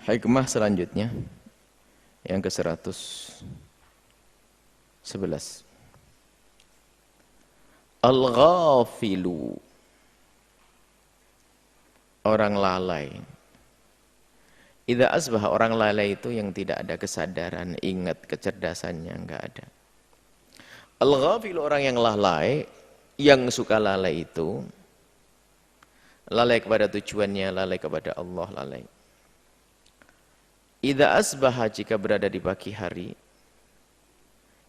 Hikmah selanjutnya yang ke-111. Al-ghafilu, orang lalai. Idza asbaha, orang lalai itu yang tidak ada kesadaran, ingat kecerdasannya enggak ada. Al-ghafilu, orang yang lalai, yang suka lalai itu lalai kepada tujuannya, lalai kepada Allah, lalai. Idza asbaha, jika berada di pagi hari,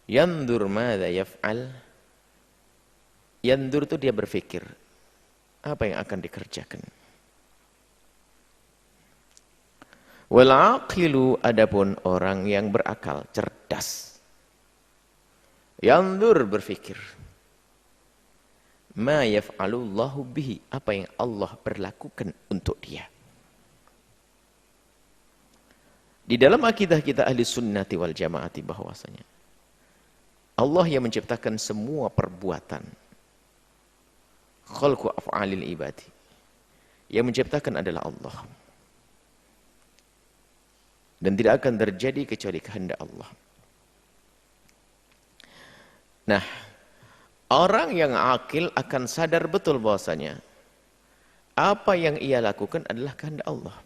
yandur madza yaf'al. Yandur itu dia berpikir apa yang akan dikerjakan. Wal aqilu, adapun orang yang berakal, cerdas, yandur berpikir ma yaf'alullahu bihi, apa yang Allah berlakukan untuk dia. Di dalam akidah kita ahli sunnati wal jamaati bahwasanya Allah yang menciptakan semua perbuatan, khalqu af'alil ibadi, yang menciptakan adalah Allah, dan tidak akan terjadi kecuali kehendak Allah. Nah, orang yang akil akan sadar betul bahwasanya apa yang ia lakukan adalah kehendak Allah.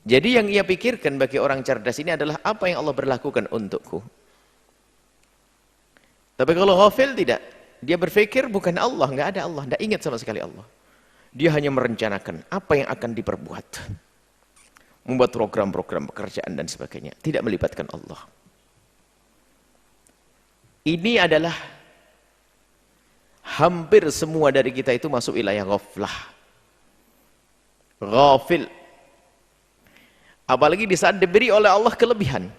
Jadi yang ia pikirkan bagi orang cerdas ini adalah apa yang Allah berlakukan untukku. Tapi kalau ghafil tidak, dia berpikir bukan Allah, nggak ada Allah, nggak ingat sama sekali Allah. Dia hanya merencanakan apa yang akan diperbuat, membuat program-program pekerjaan dan sebagainya, tidak melibatkan Allah. Ini adalah hampir semua dari kita itu masuk wilayah ghaflah, ghafil. Apalagi di saat diberi oleh Allah kelebihan.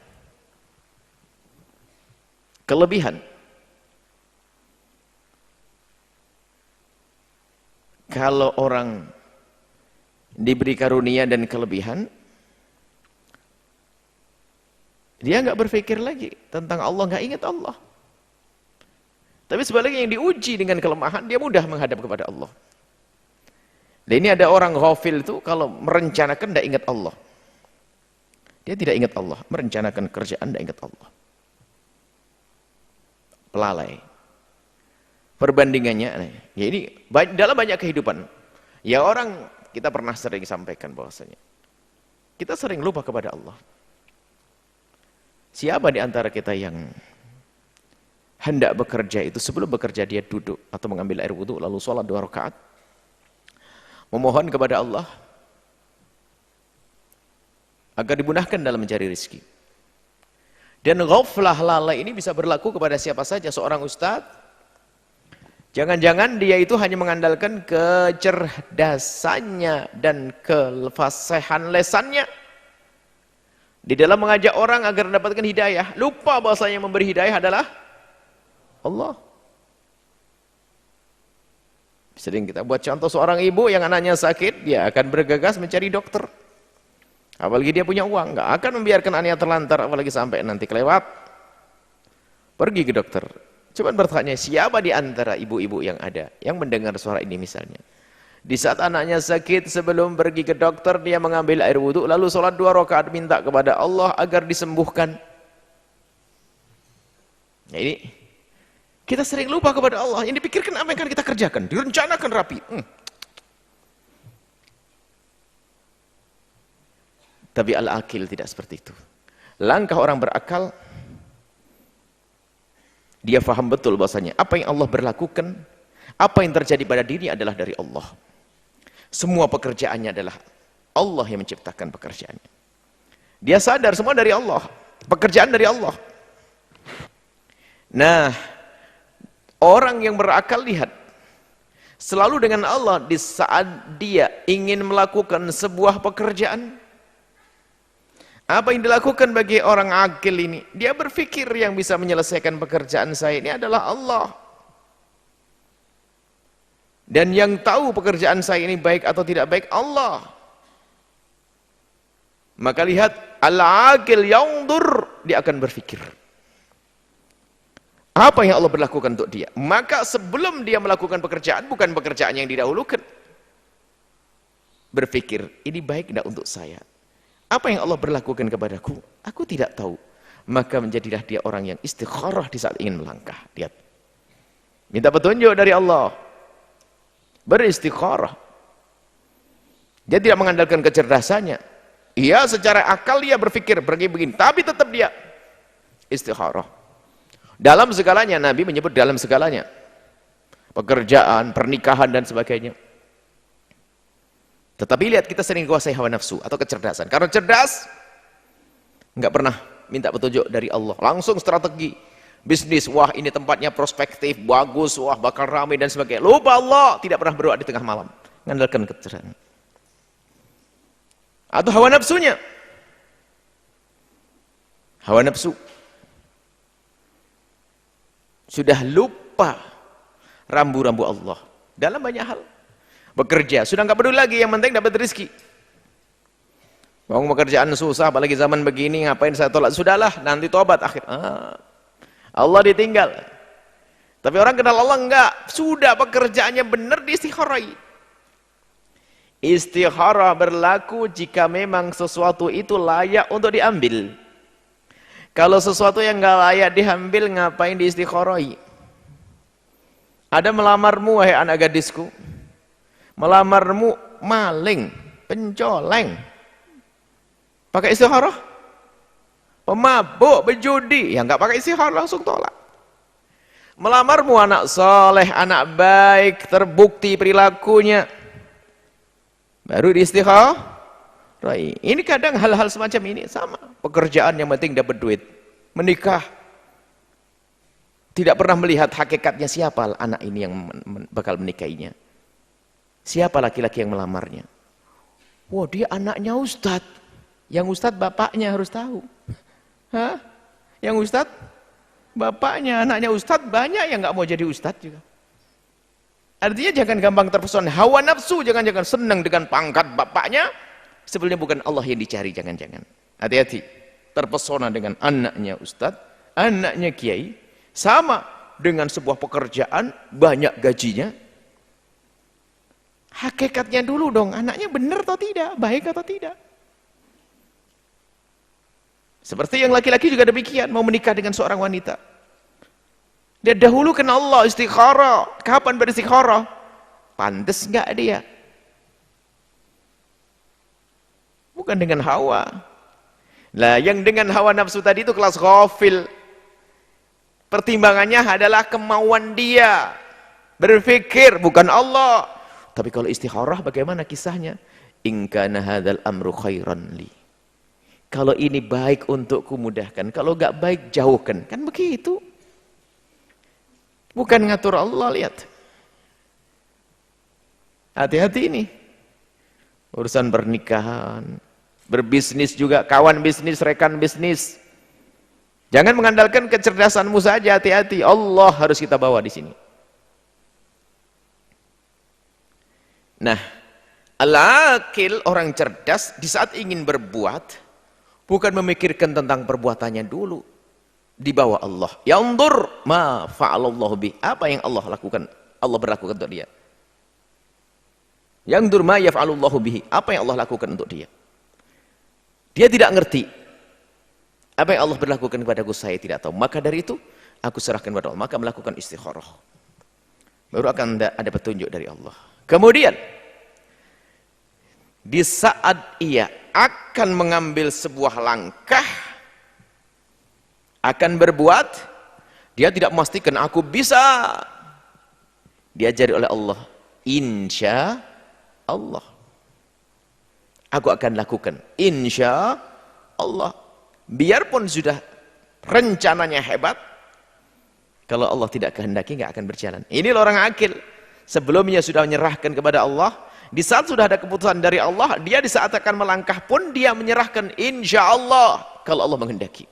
Kelebihan. Kalau orang diberi karunia dan kelebihan, dia nggak berpikir lagi tentang Allah, nggak ingat Allah. Tapi sebaliknya yang diuji dengan kelemahan, dia mudah menghadap kepada Allah. Dan ini ada orang ghafil itu kalau merencanakan tidak ingat Allah. Dia tidak ingat Allah, merencanakan kerjaan tidak ingat Allah. Pelalai. Perbandingannya, ya ini dalam banyak kehidupan. Ya orang, kita pernah sering sampaikan bahwasanya kita sering lupa kepada Allah. Siapa di antara kita yang hendak bekerja itu sebelum bekerja dia duduk atau mengambil air wudhu lalu sholat 2 rakaat, memohon kepada Allah agar dimudahkan dalam mencari rezeki. Dan ghaflah, lalai ini bisa berlaku kepada siapa saja. Seorang ustadz, jangan-jangan dia itu hanya mengandalkan kecerdasannya dan kefasihan lesannya di dalam mengajak orang agar mendapatkan hidayah. Lupa bahwasanya yang memberi hidayah adalah Allah. Sering kita buat contoh seorang ibu yang anaknya sakit, dia akan bergegas mencari dokter. Apalagi dia punya uang, nggak akan membiarkan anaknya terlantar, apalagi sampai nanti kelewat. Pergi ke dokter. Coba bertanya, siapa di antara ibu-ibu yang ada yang mendengar suara ini misalnya? Di saat anaknya sakit, sebelum pergi ke dokter, dia mengambil air wudhu, lalu sholat 2 rakaat minta kepada Allah agar disembuhkan. Nah ini, kita sering lupa kepada Allah. Yang dipikirkan apa yang akan kita kerjakan, direncanakan rapi. Tapi al-akil tidak seperti itu. Langkah orang berakal, dia faham betul bahwasanya apa yang Allah berlakukan, apa yang terjadi pada diri adalah dari Allah. Semua pekerjaannya adalah Allah yang menciptakan pekerjaannya. Dia sadar semua dari Allah, pekerjaan dari Allah. Nah, orang yang berakal lihat, selalu dengan Allah di saat dia ingin melakukan sebuah pekerjaan. Apa yang dilakukan bagi orang akil ini? Dia berpikir yang bisa menyelesaikan pekerjaan saya ini adalah Allah. Dan yang tahu pekerjaan saya ini baik atau tidak baik, Allah. Maka lihat, al-akil yandur, dia akan berpikir. Apa yang Allah berlakukan untuk dia? Maka sebelum dia melakukan pekerjaan, bukan pekerjaan yang didahulukan. berpikir, ini baik tidak untuk saya? Apa yang Allah berlakukan kepadaku? Aku tidak tahu. Maka menjadilah dia orang yang istikharah di saat ingin melangkah. Lihat. Minta petunjuk dari Allah. Beristikharah. Dia tidak mengandalkan kecerdasannya. Iya, secara akal dia berpikir begini, tapi tetap dia istikharah. Dalam segalanya, Nabi menyebut dalam segalanya. Pekerjaan, pernikahan dan sebagainya. Tetapi lihat, kita sering kuasai hawa nafsu atau kecerdasan. Karena cerdas, nggak pernah minta petunjuk dari Allah. Langsung strategi bisnis, wah ini tempatnya prospektif, bagus, wah bakal ramai dan sebagainya. Lupa Allah, tidak pernah berdoa di tengah malam. Mengandalkan kecerdasan. Atau hawa nafsunya. Hawa nafsu. Sudah lupa rambu-rambu Allah. Dalam banyak hal. Bekerja, sudah nggak peduli lagi, yang penting dapat rezeki. Mau pekerjaan susah, apalagi zaman begini, ngapain saya tolak? Sudahlah, nanti tobat akhir. Allah ditinggal. Tapi orang kenal Allah enggak, sudah pekerjaannya benar diistikharai. Istikharah berlaku jika memang sesuatu itu layak untuk diambil. Kalau sesuatu yang enggak layak diambil, ngapain diistikharai? Ada melamarmu, wahai anak gadisku. Melamarmu maling, pencoleng. Pakai istikharah? Pemabuk, berjudi, ya enggak pakai istikharah, langsung tolak. Melamarmu anak soleh, anak baik, terbukti perilakunya, baru diistikharah. Ini kadang hal-hal semacam ini sama. Pekerjaan yang penting dapat duit. Menikah, tidak pernah melihat hakikatnya siapa anak ini yang bakal menikahinya. Siapa laki-laki yang melamarnya? Wah, dia anaknya ustadz. Yang ustadz bapaknya harus tahu. Hah? Yang ustadz bapaknya, anaknya ustadz, banyak yang nggak mau jadi ustadz juga. Artinya jangan gampang terpesona. Hawa nafsu, jangan-jangan senang dengan pangkat bapaknya. Sebenarnya bukan Allah yang dicari, jangan-jangan. Hati-hati. Terpesona dengan anaknya ustadz, anaknya kiai. Sama dengan sebuah pekerjaan, banyak gajinya. Hakikatnya dulu dong, anaknya benar atau tidak, baik atau tidak. Seperti yang laki-laki juga demikian, mau menikah dengan seorang wanita. Dia dahulukan Allah, istikharah. Kapan beristikharah? Pantes enggak dia? Bukan dengan hawa. Lah, yang dengan hawa nafsu tadi itu kelas ghafil. Pertimbangannya adalah kemauan dia. Berpikir, bukan Allah. Tapi kalau istikharah bagaimana kisahnya? In kana hadzal amru khairan li. Kalau ini baik untukku, mudahkan. Kalau enggak baik, jauhkan. Kan begitu. Bukan ngatur Allah, lihat. Hati-hati ini. Urusan pernikahan, berbisnis juga, kawan bisnis, rekan bisnis. Jangan mengandalkan kecerdasanmu saja, hati-hati. Allah harus kita bawa di sini. Nah, al-aqil, orang cerdas, di saat ingin berbuat, bukan memikirkan tentang perbuatannya dulu, dibawa Allah. Yanzur ma fa'alallahu bih, apa yang Allah lakukan, Allah berlakukan untuk dia. Yanzur ma yaf'alullahu bihi, apa yang Allah lakukan untuk dia. Dia tidak ngerti apa yang Allah berlakukan kepadaku, saya tidak tahu. Maka dari itu aku serahkan kepada Allah, maka melakukan istikharah. Baru akan ada petunjuk dari Allah. Kemudian di saat ia akan mengambil sebuah langkah, akan berbuat, dia tidak memastikan aku bisa. Diajari oleh Allah, insya Allah aku akan lakukan, insya Allah. Biarpun sudah rencananya hebat, kalau Allah tidak kehendaki nggak akan berjalan. Ini orang akil. Sebelumnya sudah menyerahkan kepada Allah. Di saat sudah ada keputusan dari Allah, dia di saat akan melangkah pun dia menyerahkan insya Allah kalau Allah menghendaki.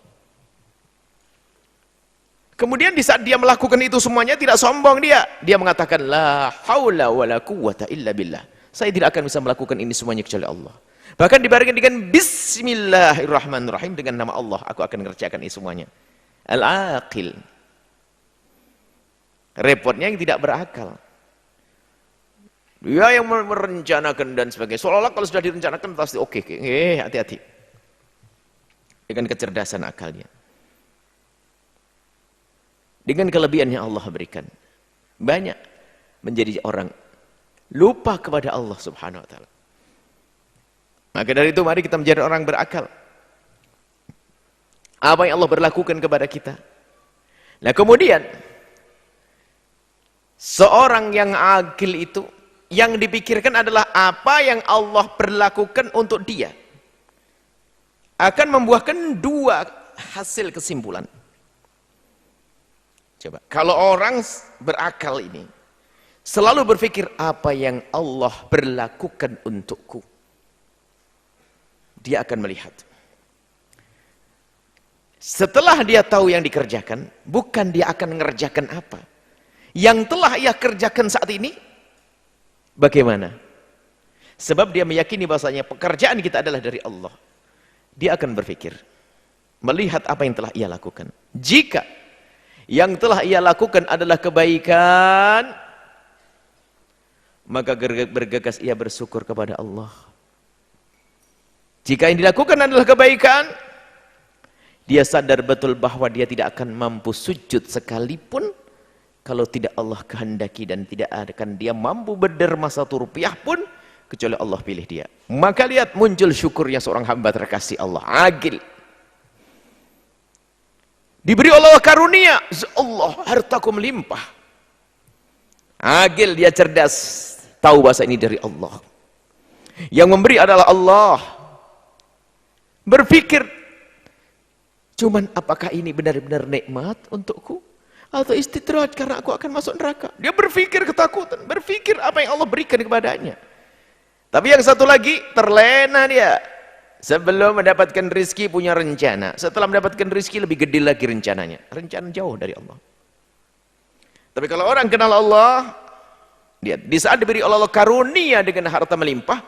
Kemudian di saat dia melakukan itu semuanya tidak sombong dia. Dia mengatakan la haula wala quwwata illa billah. Saya tidak akan bisa melakukan ini semuanya kecuali Allah. Bahkan dibarengi dengan bismillahirrahmanirrahim, dengan nama Allah aku akan mengerjakan ini semuanya. Al-aqil. Repotnya yang tidak berakal. Dia yang merencanakan dan sebagainya. Seolah-olah kalau sudah direncanakan pasti oke. Hati-hati. Dengan kecerdasan akalnya. Dengan kelebihan yang Allah berikan. Banyak menjadi orang lupa kepada Allah Subhanahu wa taala. Maka dari itu mari kita menjadi orang berakal. Apa yang Allah berlakukan kepada kita. Nah kemudian seorang yang akil itu yang dipikirkan adalah apa yang Allah berlakukan untuk dia. Akan membuahkan dua hasil kesimpulan. Coba, kalau orang berakal ini selalu berpikir apa yang Allah berlakukan untukku, dia akan melihat. Setelah dia tahu yang dikerjakan, bukan dia akan mengerjakan apa. Yang telah ia kerjakan saat ini, bagaimana? Sebab dia meyakini bahasanya pekerjaan kita adalah dari Allah. Dia akan berpikir, melihat apa yang telah ia lakukan. Jika yang telah ia lakukan adalah kebaikan, maka bergegas ia bersyukur kepada Allah. Jika yang dilakukan adalah kebaikan, dia sadar betul bahwa dia tidak akan mampu sujud sekalipun kalau tidak Allah kehendaki, dan tidak akan dia mampu berderma satu rupiah pun kecuali Allah pilih dia. Maka lihat muncul syukurnya seorang hamba terkasih Allah, agil. Diberi Allah karunia, Allah hartaku melimpah. Agil, dia cerdas, tahu bahasa ini dari Allah. Yang memberi adalah Allah. Berpikir, cuman apakah ini benar-benar nikmat untukku? Atau istidraj karena aku akan masuk neraka? Dia berpikir ketakutan, berpikir apa yang Allah berikan kepadanya. Tapi yang satu lagi, terlena dia. Sebelum mendapatkan rizki punya rencana. Setelah mendapatkan rizki lebih gede lagi rencananya. Rencana jauh dari Allah. Tapi kalau orang kenal Allah, dia di saat diberi Allah karunia dengan harta melimpah,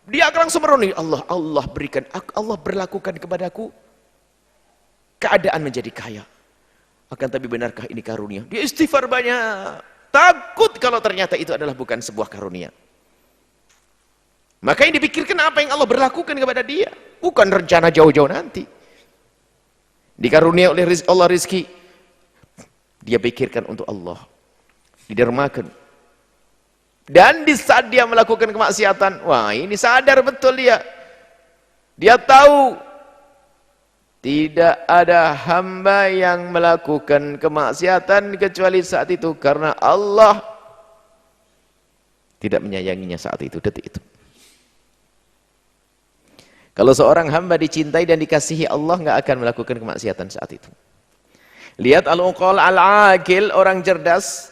dia akan langsung merenungi Allah berikan, Allah berlakukan kepadaku keadaan menjadi kaya. Akan tapi benarkah ini karunia? Dia istighfar banyak. Takut kalau ternyata itu adalah bukan sebuah karunia. Maka yang dipikirkan apa yang Allah berlakukan kepada dia, bukan rencana jauh-jauh nanti. Dikarunia oleh Allah rizki, dia pikirkan untuk Allah, didermakan. Dan di saat dia melakukan kemaksiatan, wah ini sadar betul dia. Dia tahu tidak ada hamba yang melakukan kemaksiatan kecuali saat itu karena Allah tidak menyayanginya saat itu, detik itu. Kalau seorang hamba dicintai dan dikasihi Allah, nggak akan melakukan kemaksiatan saat itu. Lihat al-uqal al-aqil, orang cerdas.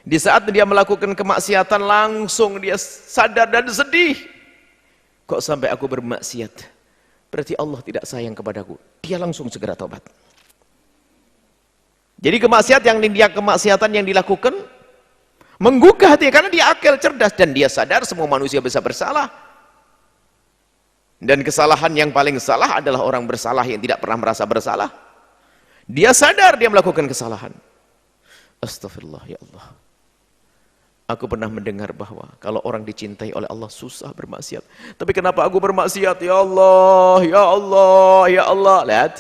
Di saat dia melakukan kemaksiatan, langsung dia sadar dan sedih. Kok sampai aku bermaksiat? Berarti Allah tidak sayang kepadaku. Dia langsung segera taubat. Jadi kemaksiatan yang dilakukan menggugah hati, karena dia akil cerdas dan dia sadar semua manusia bisa bersalah. Dan kesalahan yang paling salah adalah orang bersalah yang tidak pernah merasa bersalah. Dia sadar dia melakukan kesalahan. Astagfirullah, ya Allah. Aku pernah mendengar bahwa kalau orang dicintai oleh Allah susah bermaksiat. Tapi kenapa aku bermaksiat? Ya Allah, ya Allah, ya Allah. Lihat.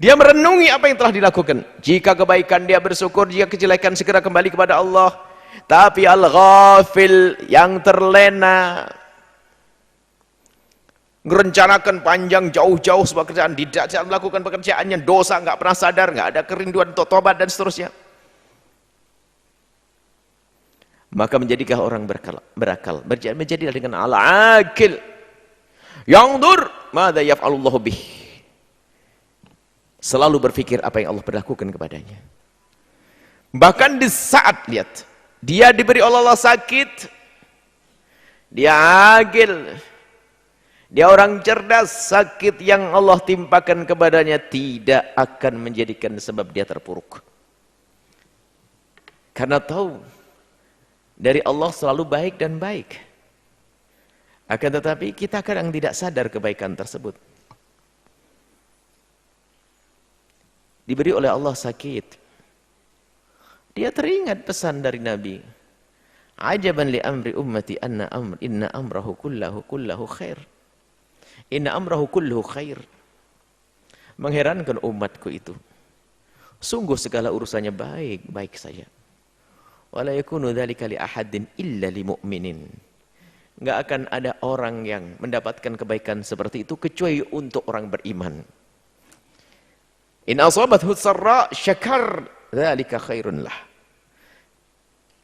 Dia merenungi apa yang telah dilakukan. Jika kebaikan dia bersyukur, jika kejelekan segera kembali kepada Allah. Tapi al-ghafil, yang terlena, merencanakan panjang jauh-jauh sebuah kerjaan, tidak melakukan pekerjaannya, dosa, nggak pernah sadar, nggak ada kerinduan untuk tobat dan seterusnya. Maka menjadikah orang berakal, menjadilah dengan al-aqil. Yanzur madza yaf'alullahu bih. Selalu berpikir apa yang Allah berlakukan kepadanya. Bahkan di saat lihat dia diberi oleh Allah sakit, dia agil. Dia orang cerdas, sakit yang Allah timpakan kepadanya tidak akan menjadikan sebab dia terpuruk. Karena tahu dari Allah selalu baik dan baik. Akan tetapi kita kadang tidak sadar kebaikan tersebut. Diberi oleh Allah sakit. Dia teringat pesan dari Nabi. Ajaban li amri ummati inna amrahu kullahu khair. Inna amrahu kulluhu khair. Mengherankan umatku itu. Sungguh segala urusannya baik-baik saja. Wala yakunu dzalika li ahadin illa li mu'minin. Enggak akan ada orang yang mendapatkan kebaikan seperti itu kecuali untuk orang beriman. In asabathu sarra syakar dzalika khairun lah.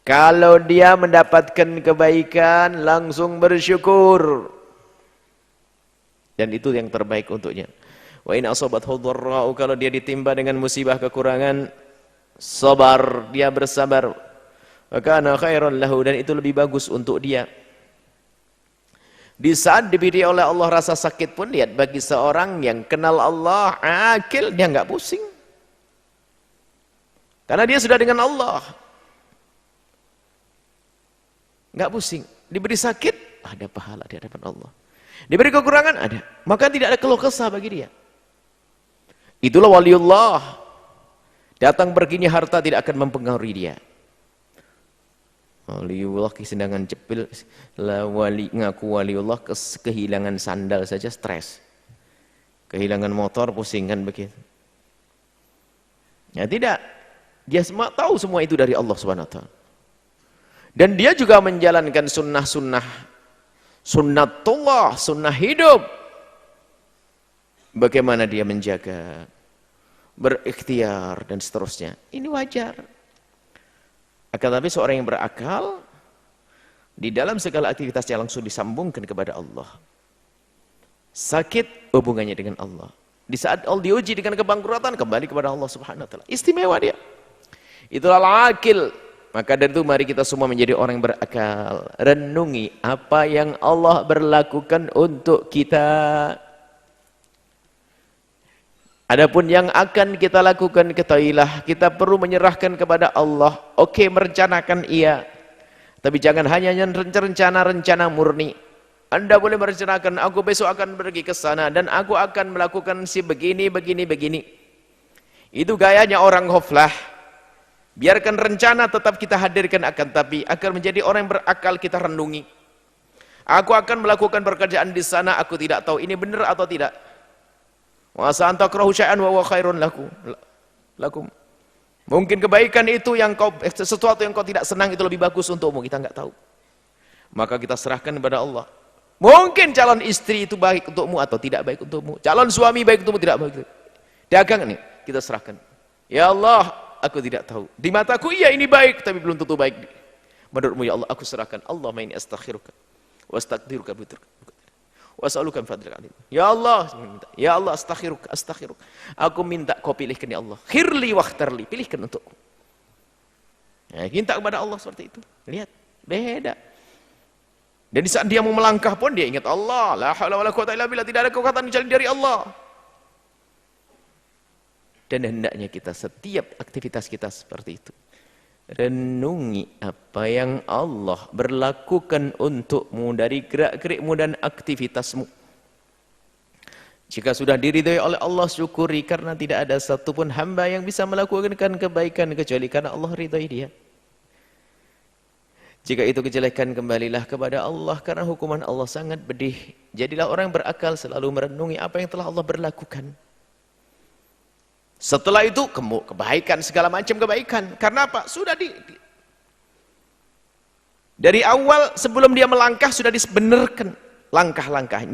Kalau dia mendapatkan kebaikan langsung bersyukur. Dan itu yang terbaik untuknya. Wa in asabathu dharra'u, kalau dia ditimpa dengan musibah kekurangan, sabar, dia bersabar. Wa kana khairan lahu, dan itu lebih bagus untuk dia. Di saat diberi oleh Allah rasa sakit pun, lihat, bagi seorang yang kenal Allah, akil, dia enggak pusing. Karena dia sudah dengan Allah. Enggak pusing. Diberi sakit, ada pahala di hadapan Allah. Diberi kekurangan, ada. Maka tidak ada keluh kesah bagi dia. Itulah waliullah. Datang perginya harta tidak akan mempengaruhi dia. Waliullah kesenangan cepil, ngaku waliullah, kehilangan sandal saja stres. Kehilangan motor pusing kan begitu. Ya tidak. Dia semua tahu semua itu dari Allah SWT. Dan dia juga menjalankan sunnah-sunnah, sunnatullah, sunnah hidup. Bagaimana dia menjaga, berikhtiar, dan seterusnya. Ini wajar. Akan tapi seorang yang berakal, di dalam segala aktivitasnya langsung disambungkan kepada Allah. Sakit, hubungannya dengan Allah. Di saat Allah diuji dengan kebangkrutan, kembali kepada Allah Subhanahu wa Ta'ala. Istimewa dia. Itulah al-akil. Maka dari itu mari kita semua menjadi orang yang berakal. Renungi apa yang Allah berlakukan untuk kita. Adapun yang akan kita lakukan, ketahuilah kita perlu menyerahkan kepada Allah. Oke, merencanakan iya. Tapi jangan hanya rencana-rencana murni. Anda boleh merencanakan, aku besok akan pergi ke sana dan aku akan melakukan si begini. Itu gayanya orang ghaflah. Biarkan rencana tetap kita hadirkan, akan tapi akan menjadi orang yang berakal kita renungi. Aku akan melakukan pekerjaan di sana, aku tidak tahu ini benar atau tidak. Wa asa an takrahu syai'an wa huwa khairun lakum. Mungkin kebaikan itu yang sesuatu yang kau tidak senang itu lebih bagus untukmu, kita enggak tahu. Maka kita serahkan kepada Allah. Mungkin calon istri itu baik untukmu atau tidak baik untukmu. Calon suami baik untukmu, tidak baik. Dagang ini kita serahkan. Ya Allah, aku tidak tahu. Di mataku iya ini baik, tapi belum tentu baik. Menurutmu ya Allah, aku serahkan. Allahumma inni astakhiruka wa astaqdiruka wa as'aluka min fadlika alim. Ya Allah, ya Allah, astakhiruka. Aku minta kau pilihkan ya Allah. Khirli wakhtarli, pilihkan untukku. Ya, minta kepada Allah seperti itu. Lihat, beda. Dan di saat dia mau melangkah pun dia ingat Allah. La haula wala quwwata illa billah, tidak ada kekuatan kecuali dari Allah. Dan hendaknya kita setiap aktivitas kita seperti itu. Renungi apa yang Allah berlakukan untukmu dari gerak-gerikmu dan aktivitasmu. Jika sudah diridhai oleh Allah, syukuri, karena tidak ada satupun hamba yang bisa melakukan kebaikan kecuali karena Allah ridhai dia. Jika itu kejelekan, kembalilah kepada Allah karena hukuman Allah sangat pedih. Jadilah orang yang berakal, selalu merenungi apa yang telah Allah berlakukan. Setelah itu kebaikan, segala macam kebaikan. Karena apa? Sudah dari awal sebelum dia melangkah sudah dibenarkan langkah-langkah,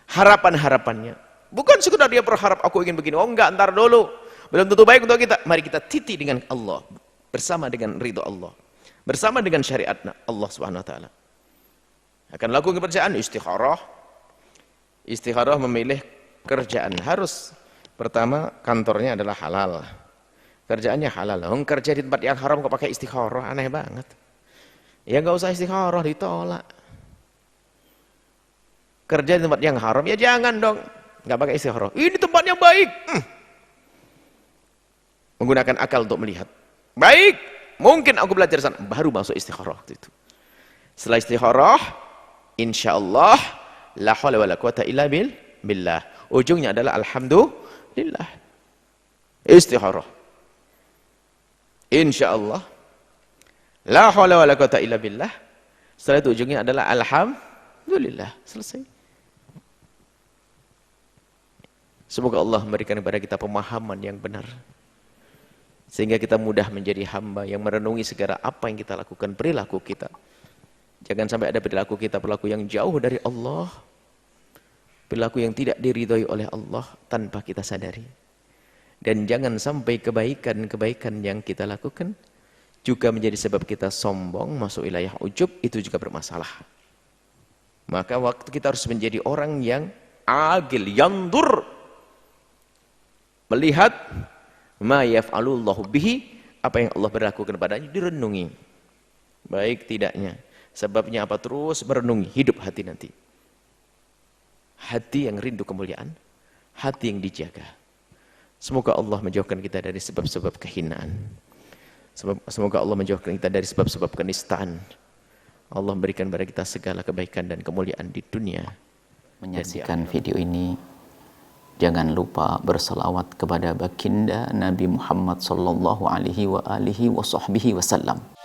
harapan-harapannya. Bukan sekedar dia berharap aku ingin begini. Oh enggak, ntar dulu. Belum tentu baik untuk kita. Mari kita titi dengan Allah, bersama dengan ridho Allah, bersama dengan syariat Allah Subhanahu wa Ta'ala. Akan lakukan pekerjaan istikharah. Istikharah memilih kerjaan harus. Pertama, kantornya adalah halal. Kerjaannya halal. Kerja di tempat yang haram kok pakai istikharah, aneh banget. Ya enggak usah istikharah, ditolak. Kerja di tempat yang haram, ya jangan dong. Enggak pakai istikharah. Ini tempatnya baik. Menggunakan akal untuk melihat. Baik, mungkin aku belajar sana. Baru masuk istikharah itu. Setelah istikharah, insyaallah la haula wala quwata illa billah. Ujungnya adalah alhamdulillah. Istikharah. Insyaallah La haula wala quwata illa billah. Setelah itu ujungnya adalah alhamdulillah. Selesai. Semoga Allah memberikan kepada kita pemahaman yang benar. Sehingga kita mudah menjadi hamba yang merenungi segala apa yang kita lakukan, perilaku kita. Jangan sampai ada perilaku kita, perilaku yang jauh dari Allah. Perilaku yang tidak diridhoi oleh Allah tanpa kita sadari. Dan jangan sampai kebaikan-kebaikan yang kita lakukan juga menjadi sebab kita sombong, masuk wilayah ujub, itu juga bermasalah. Maka waktu kita harus menjadi orang yang agil, yandur, melihat ma yaf'alullahu bihi, apa yang Allah berlakukan padanya direnungi. Baik tidaknya. Sebabnya apa? Terus merenungi hidup hati nanti. Hati yang rindu kemuliaan, hati yang dijaga. Semoga Allah menjauhkan kita dari sebab-sebab kehinaan. Semoga Allah menjauhkan kita dari sebab-sebab kenistaan. Allah memberikan kepada kita segala kebaikan dan kemuliaan di dunia. Menyaksikan video ini, jangan lupa berselawat kepada baginda Nabi Muhammad sallallahu alaihi wa alihi wa sahbihi wasallam.